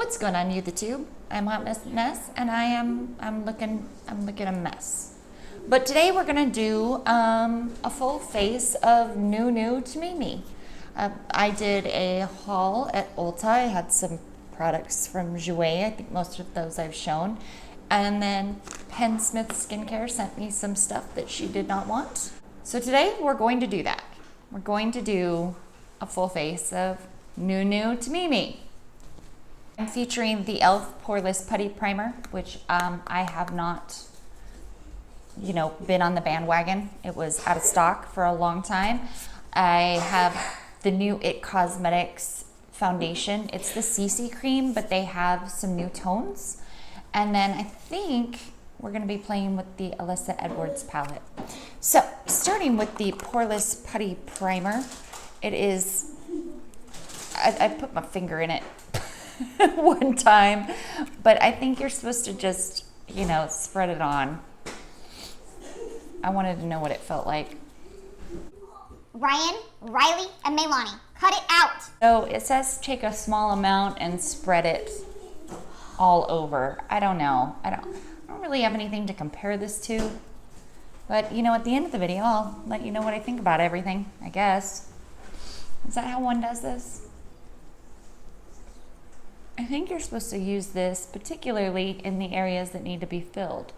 What's going on, YouTube? I'm HotMessNess, and I'm looking a mess. But today we're gonna do a full face of nude to me. I did a haul at Ulta. I had some products from Jouer. I think most of those I've shown. And then Penn Smith Skincare sent me some stuff that she did not want. So today we're going to do that. We're going to do a full face of nude to me. I'm featuring the e.l.f. Poreless Putty Primer, which I have not, been on the bandwagon. It was out of stock for a long time. I have the new IT Cosmetics foundation. It's the CC cream, but they have some new tones. And then I think we're gonna be playing with the Alyssa Edwards palette. So, starting with the Poreless Putty Primer, it is, I put my finger in it one time, but I think you're supposed to just, spread it on. I wanted to know what it felt like. Ryan, Riley, and Maylani, cut it out. So it says take a small amount and spread it all over. I don't know. I don't really have anything to compare this to, but at the end of the video, I'll let you know what I think about everything, I guess. Is that how one does this? I think you're supposed to use this particularly in the areas that need to be filled.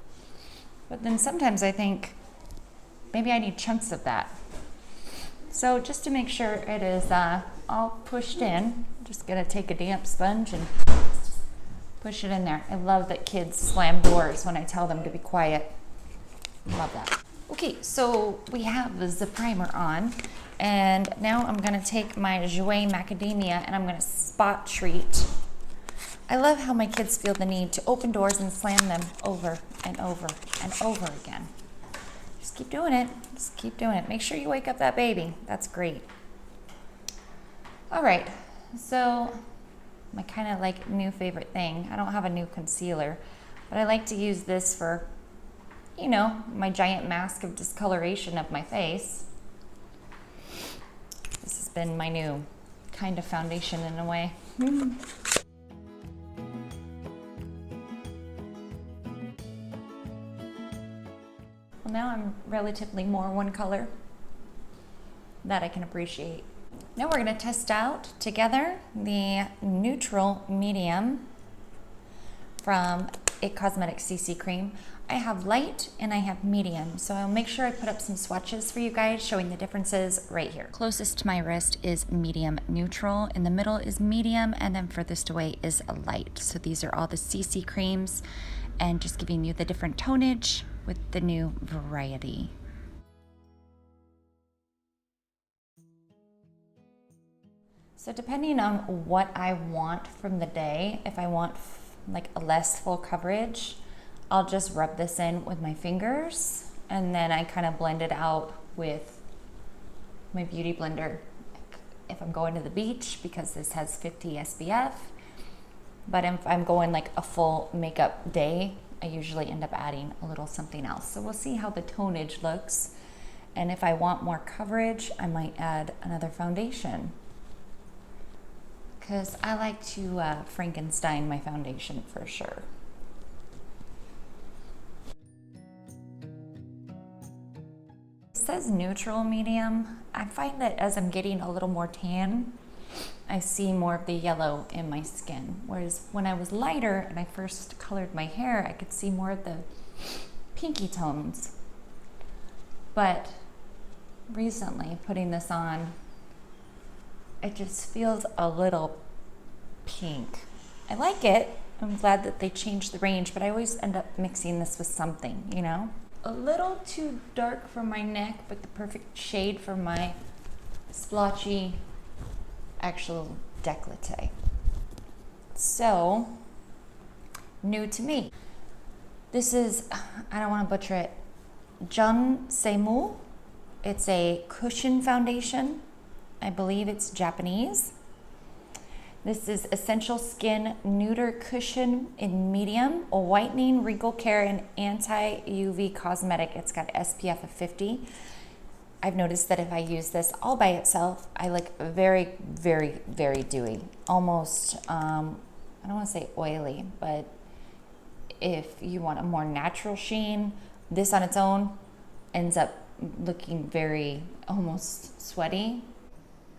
But then sometimes I think maybe I need chunks of that. So just to make sure it is all pushed in, I'm just gonna take a damp sponge and push it in there. I love that kids slam doors when I tell them to be quiet. Love that. Okay, so we have the primer on, and now I'm gonna take my Jouer Macadamia and I'm gonna spot treat. I love how my kids feel the need to open doors and slam them over and over and over again. Just keep doing it. Just keep doing it. Make sure you wake up that baby. That's great. All right, so my kind of new favorite thing. I don't have a new concealer, but I like to use this for, my giant mask of discoloration of my face. This has been my new kind of foundation in a way. Well, now I'm relatively more one color that I can appreciate. Now we're going to test out together the neutral medium from IT Cosmetics CC cream. I have light and I have medium, so I'll make sure I put up some swatches for you guys showing the differences right here. Closest to my wrist is medium neutral, in the middle is medium, and then furthest away is a light. So these are all the CC creams, and just giving you the different tonnage with the new variety. So depending on what I want from the day, if I want a less full coverage, I'll just rub this in with my fingers, and then I kind of blend it out with my beauty blender. If I'm going to the beach, because this has 50 SPF, but if I'm going a full makeup day, I usually end up adding a little something else. So we'll see how the tonnage looks. And if I want more coverage, I might add another foundation, because I like to Frankenstein my foundation for sure. It says neutral medium. I find that as I'm getting a little more tan, I see more of the yellow in my skin. Whereas when I was lighter and I first colored my hair, I could see more of the pinky tones. But recently, putting this on, it just feels a little pink. I like it. I'm glad that they changed the range, but I always end up mixing this with something, A little too dark for my neck, but the perfect shade for my splotchy actual décolleté. So, new to me. This is, I don't want to butcher it, HotMessNessMua. It's a cushion foundation. I believe it's Japanese. This is Essential Skin Neuter Cushion in medium, a whitening, wrinkle care, and anti-UV cosmetic. It's got SPF of 50. I've noticed that if I use this all by itself, I look very, very, very dewy. Almost, I I don't want to say oily, but if you want a more natural sheen, this on its own ends up looking very almost sweaty.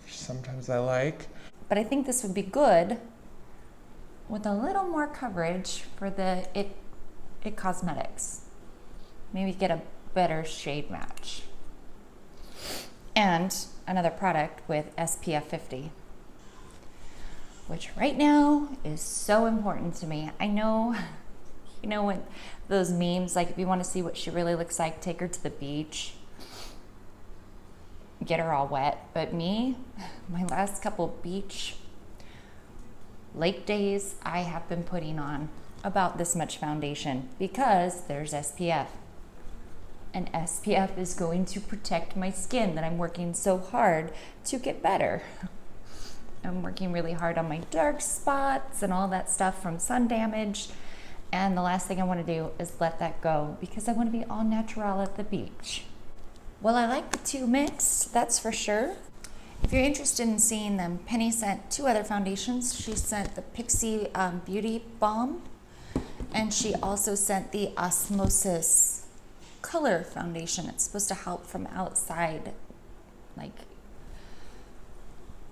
Sometimes I like. But I think this would be good with a little more coverage for the It Cosmetics. Maybe get a better shade match. And another product with SPF 50, which right now is so important to me. I know, you know, when those memes, like if you want to see what she really looks like, take her to the beach, get her all wet. But me, my last couple beach lake days, I have been putting on about this much foundation because there's SPF. And SPF is going to protect my skin that I'm working so hard to get better. I'm working really hard on my dark spots and all that stuff from sun damage. And the last thing I want to do is let that go because I want to be all natural at the beach. Well, I like the two mixed, that's for sure. If you're interested in seeing them, Penny sent two other foundations. She sent the Pixie Beauty Balm, and she also sent the Osmosis Color Foundation. It's supposed to help from outside, like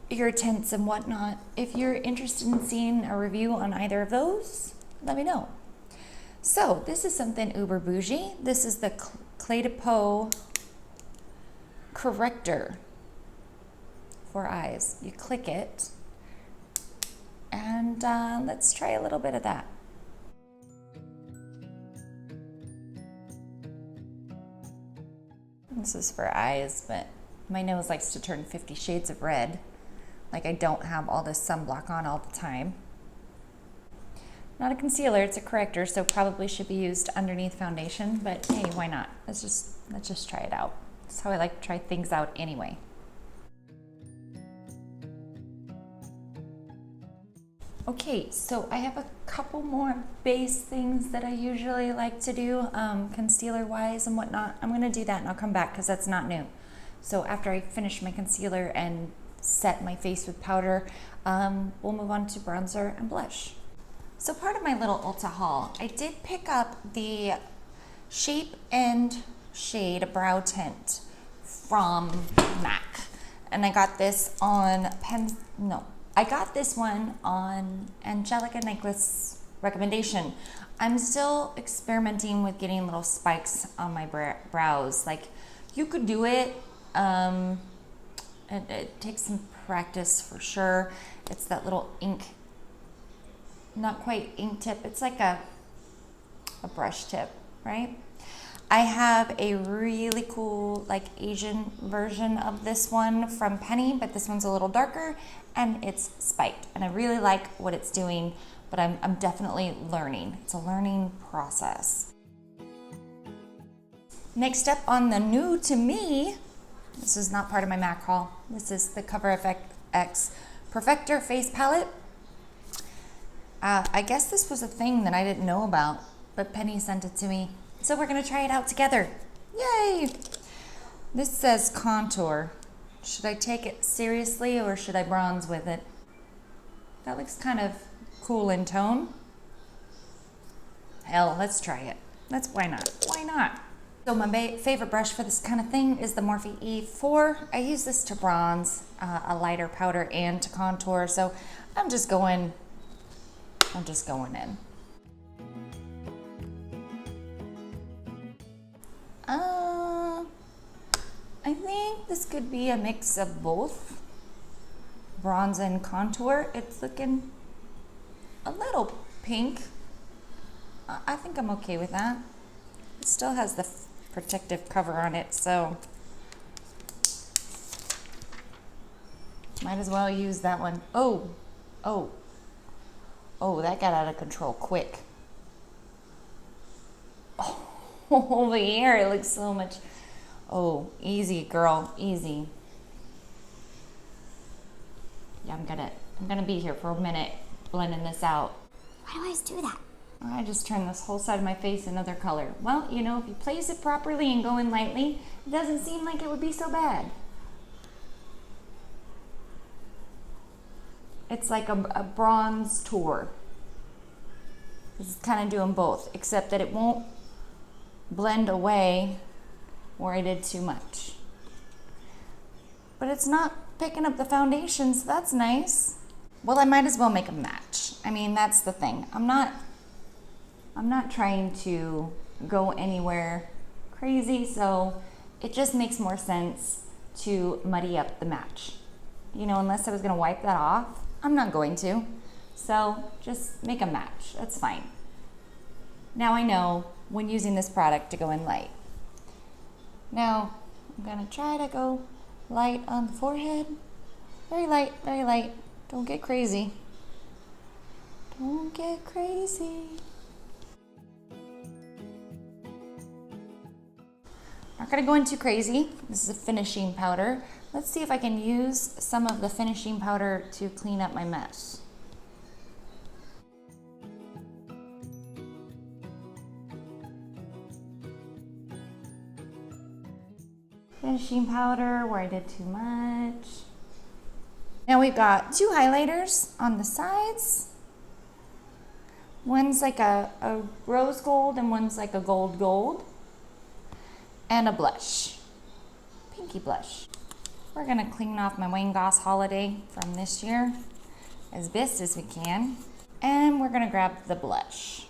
irritants and whatnot. If you're interested in seeing a review on either of those, let me know. So this is something uber bougie. This is the Clé de Peau corrector for eyes. You click it, and let's try a little bit of that. This is for eyes, but my nose likes to turn 50 shades of red. Like I don't have all this sunblock on all the time. Not a concealer, it's a corrector, so probably should be used underneath foundation, but hey, why not? Let's just try it out. That's how I like to try things out anyway. Okay, so I have a couple more base things that I usually like to do, concealer-wise and whatnot. I'm gonna do that and I'll come back because that's not new. So after I finish my concealer and set my face with powder, we'll move on to bronzer and blush. So part of my little Ulta haul, I did pick up the Shape and Shade Brow Tint from MAC. And I got this on I got this one on Angelica Nyquist's recommendation. I'm still experimenting with getting little spikes on my brows. Like, you could do it. It takes some practice for sure. It's that little ink, not quite ink tip. It's like a brush tip, right? I have a really cool like Asian version of this one from Penny, but this one's a little darker and it's spiked. And I really like what it's doing, but I'm definitely learning. It's a learning process. Next up on the new to me, this is not part of my MAC haul. This is the Cover FX Perfector Face Palette. I guess this was a thing that I didn't know about, but Penny sent it to me. So we're gonna try it out together. Yay! This says contour. Should I take it seriously or should I bronze with it? That looks kind of cool in tone. Hell, let's try it. Why not? Why not? So my favorite brush for this kind of thing is the Morphe E4. I use this to bronze, a lighter powder, and to contour. So I'm just going in. I think this could be a mix of both bronze and contour. It's looking a little pink. I think I'm okay with that. It still has the protective cover on it, so might as well use that one. Oh, that got out of control quick. Oh, the hair, it looks so much. Oh, easy, girl, easy. Yeah, I'm gonna be here for a minute blending this out. Why do I always do that? I just turned this whole side of my face another color. Well, you know, if you place it properly and go in lightly, it doesn't seem like it would be so bad. It's like a bronze tour. It's kind of doing both, except that it won't blend away where I did too much. But it's not picking up the foundation, so that's nice. Well, I might as well make a match. I mean, that's the thing. I'm not trying to go anywhere crazy, so it just makes more sense to muddy up the match. You know, unless I was gonna wipe that off, I'm not going to. So just make a match, that's fine. Now I know when using this product to go in light. Now, I'm gonna try to go light on the forehead. Very light, very light. Don't get crazy. Don't get crazy. Not gonna go in too crazy. This is a finishing powder. Let's see if I can use some of the finishing powder to clean up my mess. Finishing powder where I did too much. Now we've got 2 highlighters on the sides. One's like a rose gold and one's like a gold. And a blush, pinky blush. We're gonna clean off my Wayne Goss Holiday from this year as best as we can. And we're gonna grab the blush.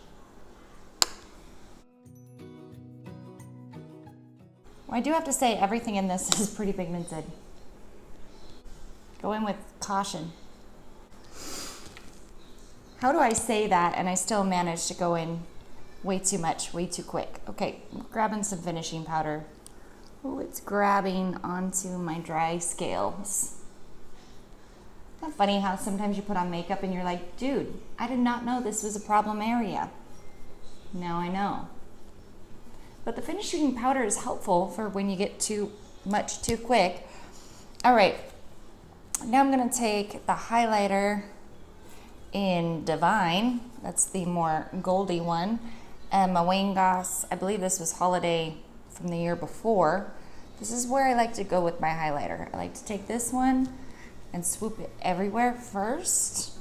Well, I do have to say everything in this is pretty pigmented. Go in with caution. How do I say that and I still manage to go in way too much, way too quick? Okay, I'm grabbing some finishing powder. Oh, it's grabbing onto my dry scales. Isn't that funny how sometimes you put on makeup and you're like, dude, I did not know this was a problem area. Now I know. But the finishing powder is helpful for when you get too much too quick. All right, now I'm gonna take the highlighter in Divine. That's the more goldy one. And my Wayne Goss, I believe this was Holiday from the year before. This is where I like to go with my highlighter. I like to take this one and swoop it everywhere first.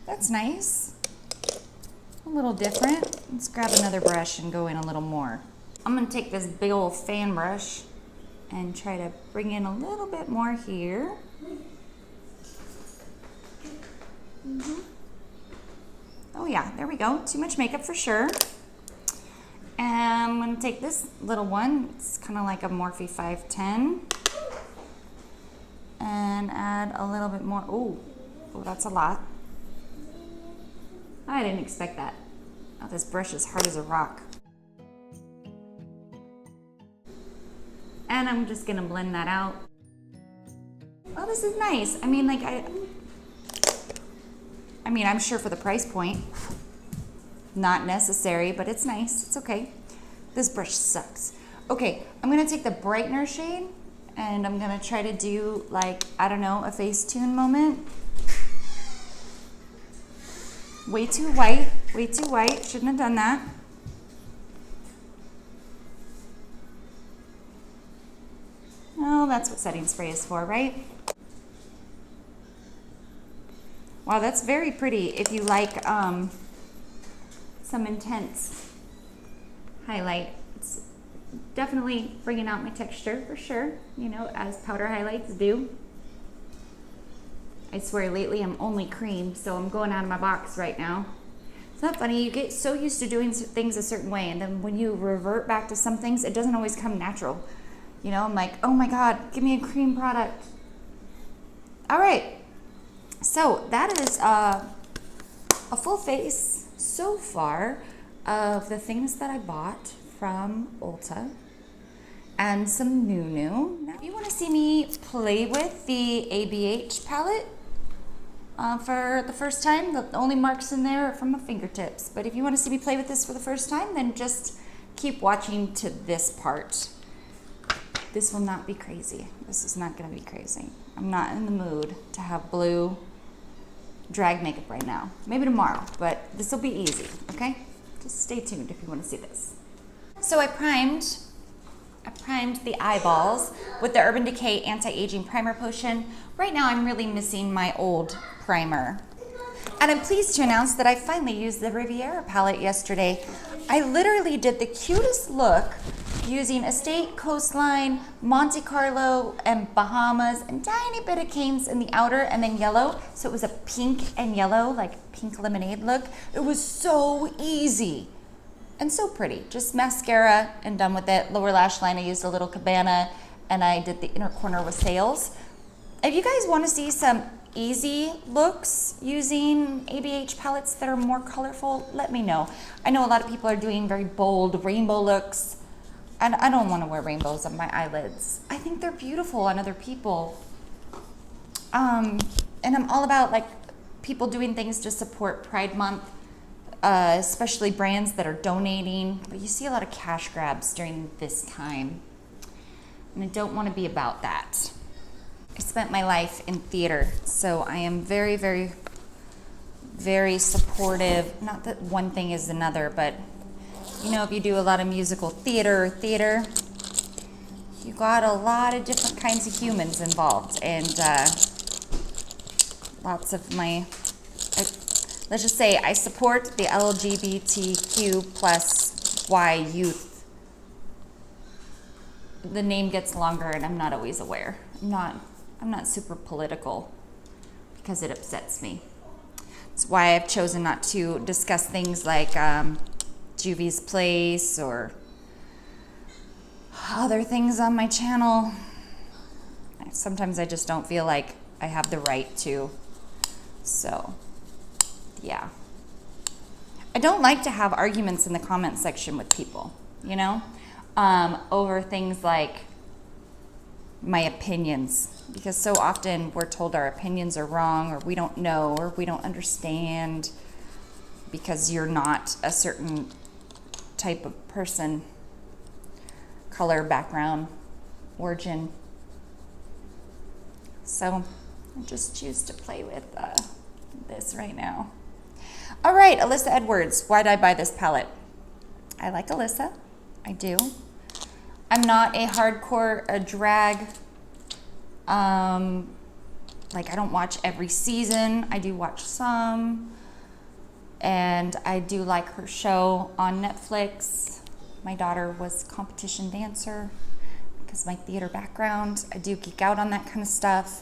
That's nice. A little different. Let's grab another brush and go in a little more. I'm gonna take this big old fan brush and try to bring in a little bit more here. Oh yeah, there we go. Too much makeup for sure. And I'm gonna take this little one. It's kind of like a Morphe 510. And add a little bit more. Oh, that's a lot. I didn't expect that. Oh, this brush is hard as a rock. And I'm just gonna blend that out. Oh, this is nice. I mean, like, I'm sure for the price point, not necessary, but it's nice, it's okay. This brush sucks. Okay, I'm gonna take the brightener shade and I'm gonna try to do like, I don't know, a Facetune moment. Way too white, shouldn't have done that. Oh, that's what setting spray is for, right? Wow, that's very pretty if you like some intense highlight. It's definitely bringing out my texture for sure, you know, as powder highlights do. I swear lately I'm only cream, so I'm going out of my box right now. It's not funny, you get so used to doing things a certain way, and then when you revert back to some things, it doesn't always come natural. You know, I'm like, oh my God, give me a cream product. All right, so that is a full face so far of the things that I bought from Ulta and some new. Now, if you want to see me play with the ABH palette for the first time, the only marks in there are from my fingertips. But if you want to see me play with this for the first time, then just keep watching to this part. This will not be crazy. This is not going to be crazy. I'm not in the mood to have blue drag makeup right now. Maybe tomorrow, but this will be easy, okay? Just stay tuned if you want to see this. So I primed the eyeballs with the Urban Decay Anti-Aging Primer Potion. Right now I'm really missing my old primer. And I'm pleased to announce that I finally used the Riviera palette yesterday. I literally did the cutest look using Estate, Coastline, Monte Carlo, and Bahamas, and tiny bit of Canes in the outer, and then yellow. So it was a pink and yellow, like pink lemonade look. It was so easy and so pretty. Just mascara and done with it. Lower lash line, I used a little Cabana, and I did the inner corner with Sails. If you guys want to see some easy looks using ABH palettes that are more colorful, let me know. I know a lot of people are doing very bold rainbow looks, and I don't want to wear rainbows on my eyelids. I think they're beautiful on other people. And I'm all about like people doing things to support Pride Month, especially brands that are donating. But you see a lot of cash grabs during this time, and I don't want to be about that. I spent my life in theater, so I am very, very, very supportive. Not that one thing is another, but you know, if you do a lot of musical theater, you got a lot of different kinds of humans involved, and lots of my, let's just say I support the LGBTQ plus Y youth. The name gets longer and I'm not always aware. I'm not super political because it upsets me. That's why I've chosen not to discuss things like Juvie's Place or other things on my channel. Sometimes I just don't feel like I have the right to. So, yeah. I don't like to have arguments in the comment section with people, you know, over things like my opinions, because so often we're told our opinions are wrong, or we don't know, or we don't understand because you're not a certain type of person, color, background, origin. So I just choose to play with this right now. All right, Alyssa Edwards. Why did I buy this palette? I like Alyssa. I do. I'm not a hardcore drag. Like I don't watch every season. I do watch some. And I do like her show on Netflix. My daughter was a competition dancer because of my theater background. I do geek out on that kind of stuff.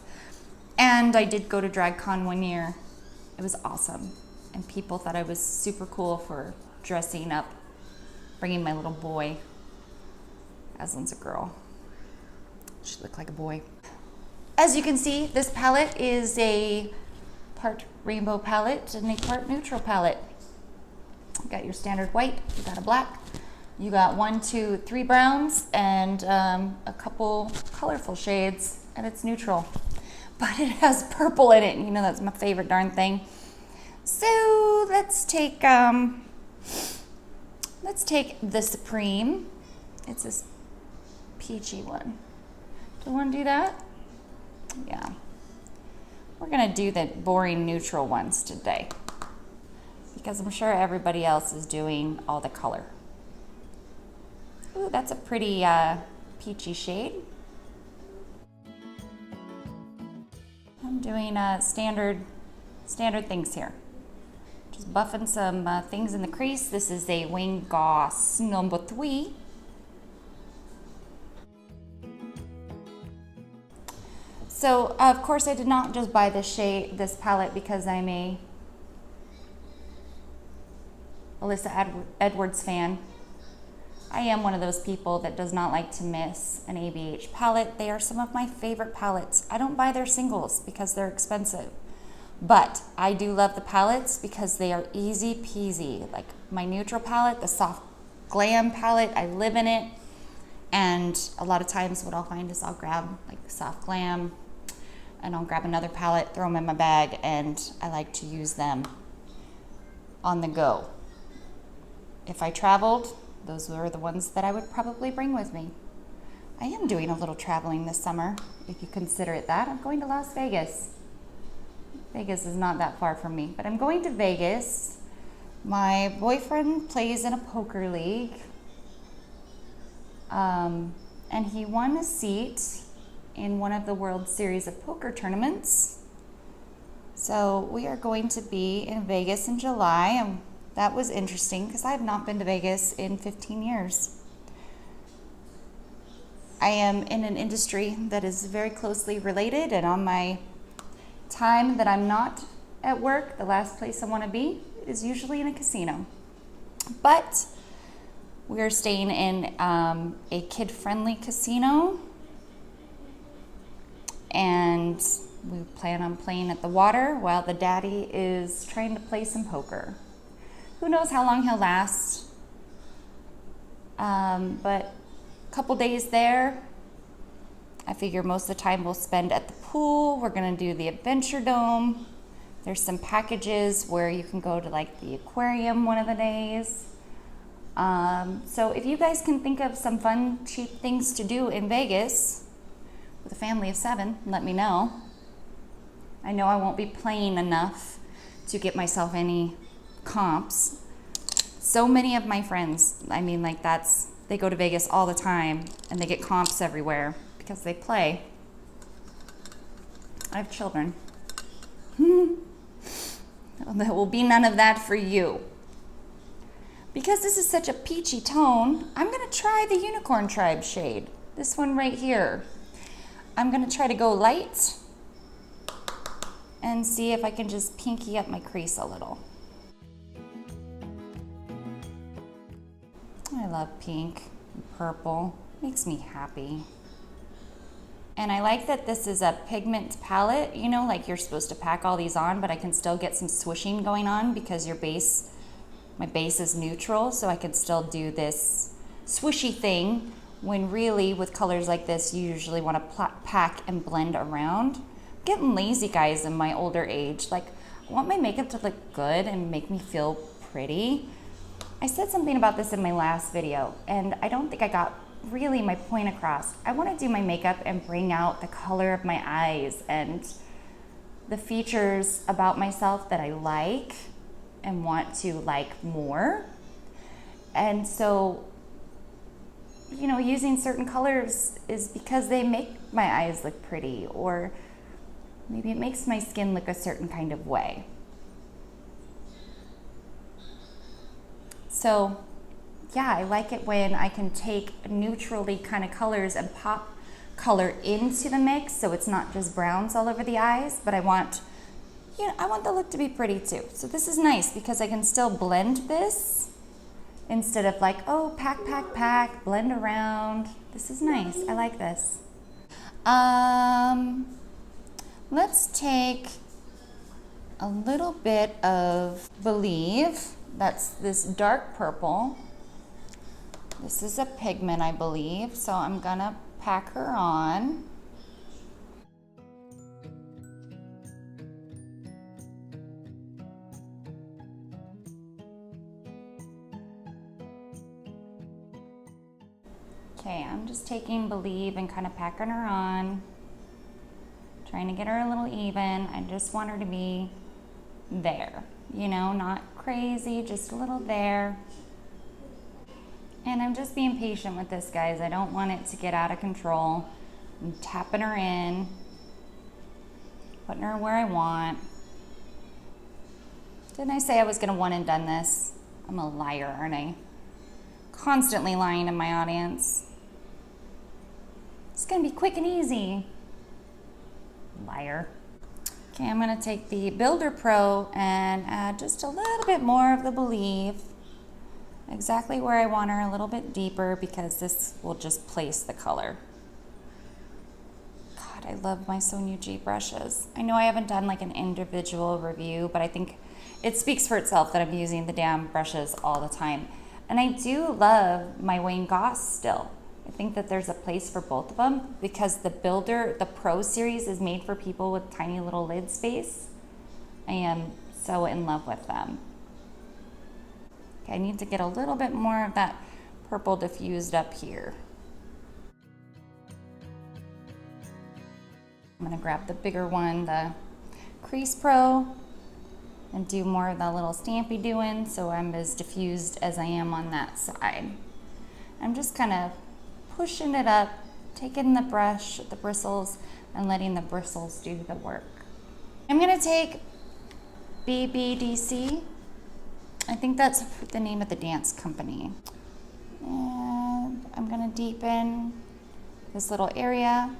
And I did go to DragCon one year. It was awesome. And people thought I was super cool for dressing up, bringing my little boy. Aslan's a girl. She looked like a boy. As you can see, this palette is a part rainbow palette and a part neutral palette. You got your standard white, you got a black, you got 1, 2, 3 browns, and a couple colorful shades, and it's neutral. But it has purple in it, and you know that's my favorite darn thing. So let's take the Supreme. It's this peachy one. Do you want to do that? Yeah. We're gonna do the boring neutral ones today because I'm sure everybody else is doing all the color. Ooh, that's a pretty peachy shade. I'm doing standard things here. Just buffing some things in the crease. This is a Wing Goss number 3. So, of course, I did not just buy this palette because I'm a Alyssa Edwards fan. I am one of those people that does not like to miss an ABH palette. They are some of my favorite palettes. I don't buy their singles because they're expensive. But I do love the palettes because they are easy peasy. Like my neutral palette, the soft glam palette, I live in it. And a lot of times what I'll find is I'll grab like soft glam and I'll grab another palette, throw them in my bag, and I like to use them on the go. If I traveled, those were the ones that I would probably bring with me. I am doing a little traveling this summer, if you consider it that. I'm going to Las Vegas. Vegas is not that far from me, but I'm going to Vegas. My boyfriend plays in a poker league, and he won a seat in one of the World Series of Poker tournaments. So we are going to be in Vegas in July, and that was interesting because I have not been to Vegas in 15 years. I am in an industry that is very closely related, and on my time that I'm not at work, the last place I want to be is usually in a casino. But we are staying in a kid-friendly casino, and we plan on playing at the water while the daddy is trying to play some poker. Who knows how long he'll last, but a couple days there. I figure most of the time we'll spend at the pool. We're gonna do the Adventure Dome. There's some packages where you can go to like the aquarium one of the days. So if you guys can think of some fun, cheap things to do in Vegas with a family of 7, let me know. I know I won't be playing enough to get myself any comps. So many of my friends, I mean, like they go to Vegas all the time and they get comps everywhere because they play. I have children. There will be none of that for you. Because this is such a peachy tone, I'm gonna try the Unicorn Tribe shade. This one right here. I'm gonna try to go light and see if I can just pinky up my crease a little. I love pink and purple, makes me happy. And I like that this is a pigment palette, you know, like you're supposed to pack all these on, but I can still get some swishing going on because my base is neutral, so I can still do this swishy thing when really with colors like this, you usually want to pack and blend around. I'm getting lazy, guys, in my older age. Like, I want my makeup to look good and make me feel pretty. I said something about this in my last video, and I don't think I got really my point across. I want to do my makeup and bring out the color of my eyes and the features about myself that I like and want to like more. And so, you know, using certain colors is because they make my eyes look pretty, or maybe it makes my skin look a certain kind of way. So yeah, I like it when I can take neutrally kind of colors and pop color into the mix, so it's not just browns all over the eyes, but I want the look to be pretty too. So this is nice because I can still blend this instead of like, oh, pack, blend around. This is nice, I like this. Let's take a little bit of Believe. That's this dark purple. This is a pigment, I believe, so I'm gonna pack her on. Okay, I'm just taking Believe and kind of packing her on, trying to get her a little even. I just want her to be there, you know, not crazy, just a little there. And I'm just being patient with this, guys. I don't want it to get out of control. I'm tapping her in, putting her where I want. Didn't I say I was gonna one and done this? I'm a liar, aren't I? Constantly lying to my audience. It's gonna be quick and easy. Liar. Okay, I'm gonna take the Builder Pro and add just a little bit more of the Believe. Exactly where I want her, a little bit deeper, because this will just place the color. God, I love my Sonia G brushes. I know I haven't done like an individual review, but I think it speaks for itself that I'm using the damn brushes all the time. And I do love my Wayne Goss still. I think that there's a place for both of them because the Pro series is made for people with tiny little lid space. I am so in love with them. Okay, I need to get a little bit more of that purple diffused up here. I'm gonna grab the bigger one, the Crease Pro, and do more of the little stampy doing so I'm as diffused as I am on that side. I'm just kind of pushing it up, taking the brush, the bristles, and letting the bristles do the work. I'm gonna take BBDC. I think that's the name of the dance company. And I'm gonna deepen this little area.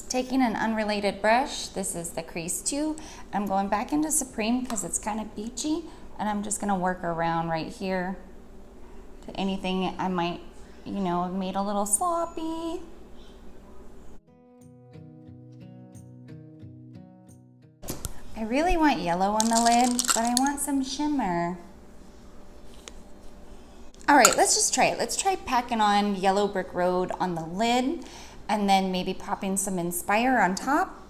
Taking an unrelated brush, this is the Crease 2. I'm going back into Supreme because it's kind of beachy, and I'm just gonna work around right here to anything I might, you know, have made a little sloppy. I really want yellow on the lid, but I want some shimmer. All right, let's just try it. Let's try packing on Yellow Brick Road on the lid and then maybe popping some Inspire on top.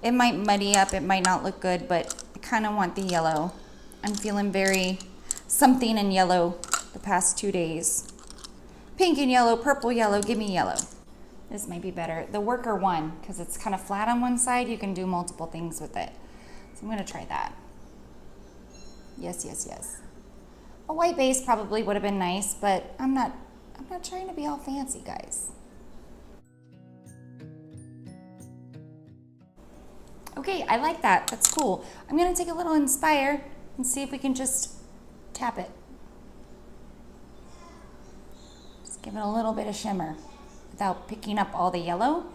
It might muddy up, it might not look good, but I kind of want the yellow. I'm feeling very something in yellow the past 2 days. Pink and yellow, purple, yellow, give me yellow. This might be better. The Worker 1, because it's kind of flat on one side, you can do multiple things with it. So I'm gonna try that. Yes, yes, yes. A white base probably would have been nice, but I'm not trying to be all fancy, guys. Okay, I like that. That's cool. I'm gonna take a little Inspire and see if we can just tap it. Just give it a little bit of shimmer without picking up all the yellow.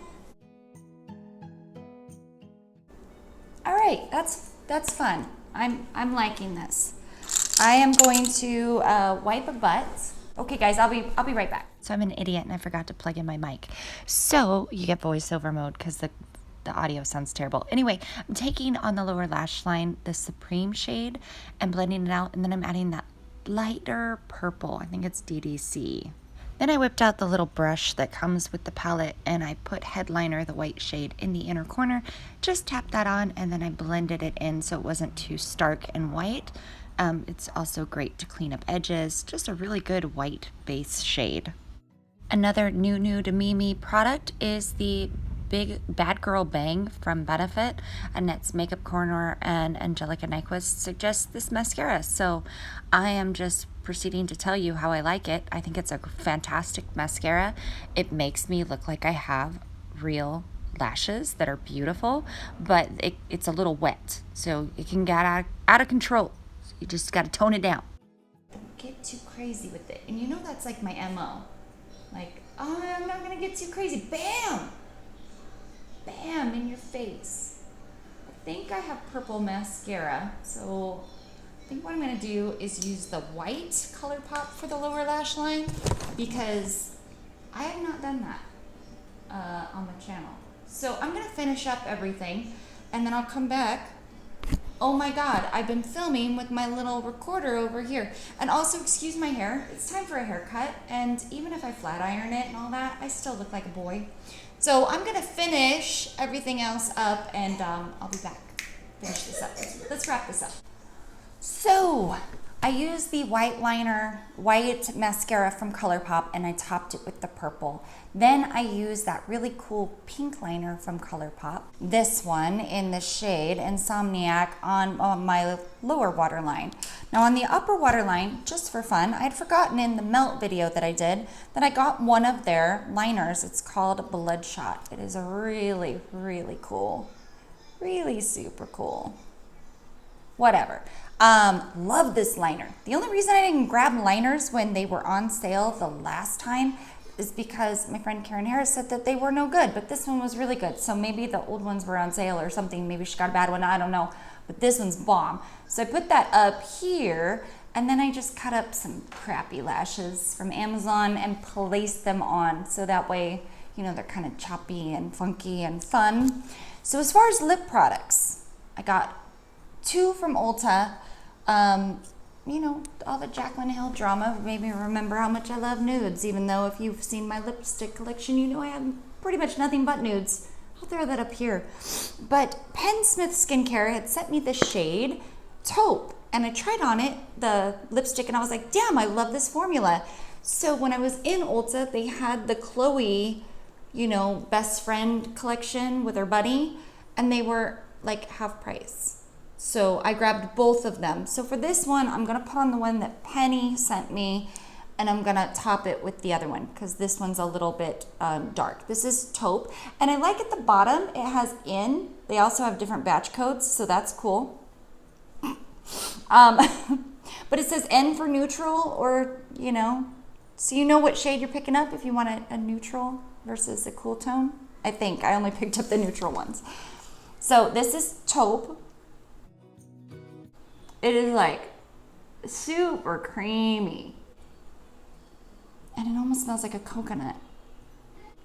All right, that's fun. I'm liking this. I am going to wipe a butt. Okay, guys, I'll be right back. So I'm an idiot and I forgot to plug in my mic. So you get voiceover mode because the audio sounds terrible. Anyway, I'm taking on the lower lash line the Supreme shade and blending it out, and then I'm adding that lighter purple. I think it's DDC. Then I whipped out the little brush that comes with the palette and I put Headliner, the white shade, in the inner corner. Just tapped that on and then I blended it in so it wasn't too stark and white. It's also great to clean up edges. Just a really good white base shade. Another new to Mimi product is the Big Bad Girl Bang from Benefit. Annette's Makeup Corner and Angelica Nyquist suggest this mascara. So I am just proceeding to tell you how I like it. I think it's a fantastic mascara. It makes me look like I have real lashes that are beautiful, but it's a little wet. So it can get out of control. So you just got to tone it down. Don't get too crazy with it. And you know that's like my MO. Like, oh, I'm not going to get too crazy. Bam! Bam, in your face. I think I have purple mascara, so I think what I'm gonna do is use the white Colourpop for the lower lash line because I have not done that on the channel. So I'm gonna finish up everything and then I'll come back. Oh my God, I've been filming with my little recorder over here. And also, excuse my hair, it's time for a haircut, and even if I flat iron it and all that, I still look like a boy. So I'm gonna finish everything else up and I'll be back. Finish this up. Let's wrap this up. So I used the white mascara from Colourpop and I topped it with the purple. Then I used that really cool pink liner from Colourpop. This one in the shade Insomniac on my lower waterline. Now on the upper waterline, just for fun, I had forgotten in the melt video that I did that I got one of their liners. It's called Bloodshot. It is a really, really cool, really super cool. Whatever. Love this liner. The only reason I didn't grab liners when they were on sale the last time is because my friend Karen Harris said that they were no good, but this one was really good. So maybe the old ones were on sale or something. Maybe she got a bad one, I don't know. But this one's bomb. So I put that up here and then I just cut up some crappy lashes from Amazon and placed them on. So that way, you know, they're kind of choppy and funky and fun. So as far as lip products, I got 2 from Ulta. You know, all the Jaclyn Hill drama made me remember how much I love nudes, even though if you've seen my lipstick collection, you know I have pretty much nothing but nudes. I'll throw that up here. But Penn Smith Skincare had sent me the shade Taupe, and I tried on it, the lipstick, and I was like, damn, I love this formula. So when I was in Ulta, they had the Chloe, you know, best friend collection with her buddy, and they were like half price. So I grabbed both of them. So for this one, I'm gonna put on the one that Penny sent me, and I'm gonna top it with the other one because this one's a little bit dark. This is taupe, and I like at the bottom it has in. They also have different batch codes, so that's cool. But it says N for neutral, or you know, so you know what shade you're picking up if you want a neutral versus a cool tone. I think I only picked up the neutral ones. So this is taupe. It is like super creamy. And it almost smells like a coconut.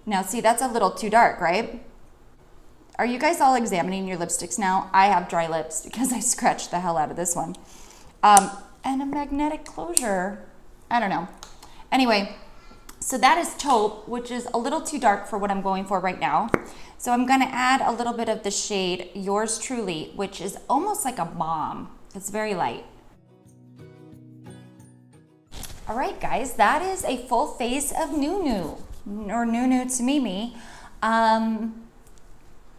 Now see, that's a little too dark, right? Are you guys all examining your lipsticks now? I have dry lips because I scratched the hell out of this one. And a magnetic closure. I don't know. Anyway, so that is taupe, which is a little too dark for what I'm going for right now. So I'm gonna add a little bit of the shade Yours Truly, which is almost like a balm. It's very light. All right, guys, that is a full face of Nunu, or Nunu to Mimi.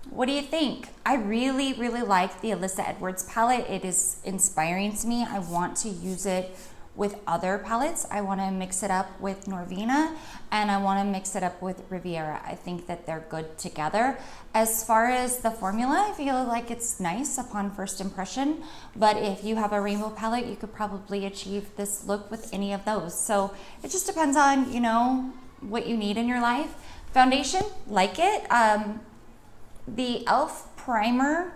What do you think? I really, really like the Alyssa Edwards palette. It is inspiring to me. I want to use it with other palettes. I want to mix it up with Norvina, and I want to mix it up with Riviera. I think that they're good together. As far as the formula, I feel like it's nice upon first impression, but if you have a rainbow palette, you could probably achieve this look with any of those. So it just depends on, you know, what you need in your life. Foundation, like it. The e.l.f. primer,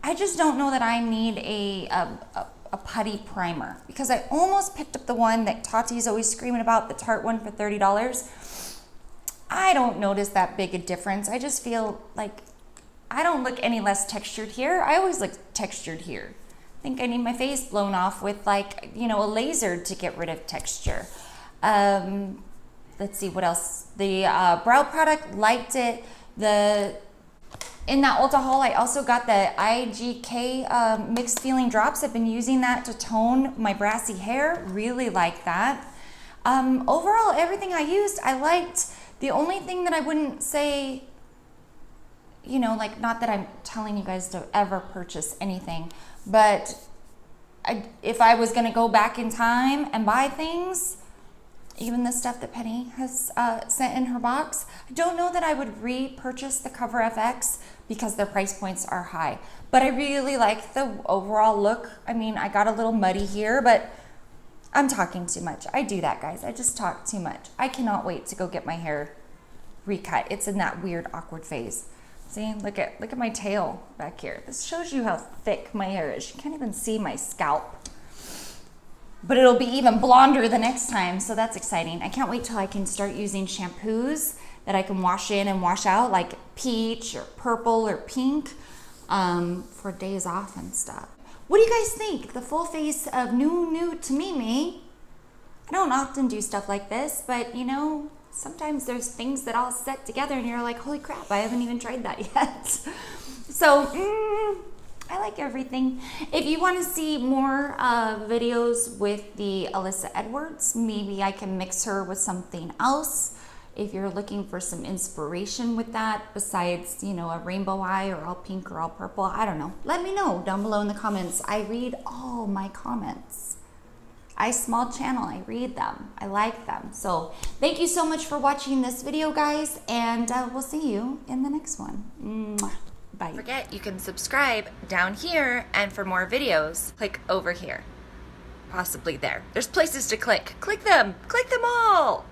I just don't know that I need a putty primer, because I almost picked up the one that Tati's always screaming about, the Tarte one for $30. I don't notice that big a difference. I just feel like I don't look any less textured here. I always look textured here. I think I need my face blown off with, like, you know, a laser to get rid of texture. Let's see what else. The brow product, liked it. In that Ulta haul, I also got the IGK mixed feeling drops. I've been using that to tone my brassy hair. Really like that. Overall, everything I used, I liked. The only thing that I wouldn't say, you know, like, not that I'm telling you guys to ever purchase anything, but if I was gonna go back in time and buy things, even the stuff that Penny has sent in her box, I don't know that I would repurchase the Cover FX because their price points are high. But I really like the overall look. I mean, I got a little muddy here, but I'm talking too much. I do that, guys. I just talk too much. I cannot wait to go get my hair recut. It's in that weird, awkward phase. See, look at my tail back here. This shows you how thick my hair is. You can't even see my scalp. But it'll be even blonder the next time, so that's exciting. I can't wait till I can start using shampoos that I can wash in and wash out, like peach or purple or pink, for days off and stuff. What do you guys think? The full face of Nunu to Mimi. I don't often do stuff like this, but you know, sometimes there's things that all set together and you're like, holy crap, I haven't even tried that yet. So, I like everything. If you want to see more videos with the Alyssa Edwards, maybe I can mix her with something else. If you're looking for some inspiration with that, besides, you know, a rainbow eye or all pink or all purple, I don't know. Let me know down below in the comments. I read all my comments. Small channel, I read them. I like them. So thank you so much for watching this video, guys, and we'll see you in the next one. Mwah. Bye. Don't forget, you can subscribe down here, and for more videos, click over here. Possibly there. There's places to click. Click them all.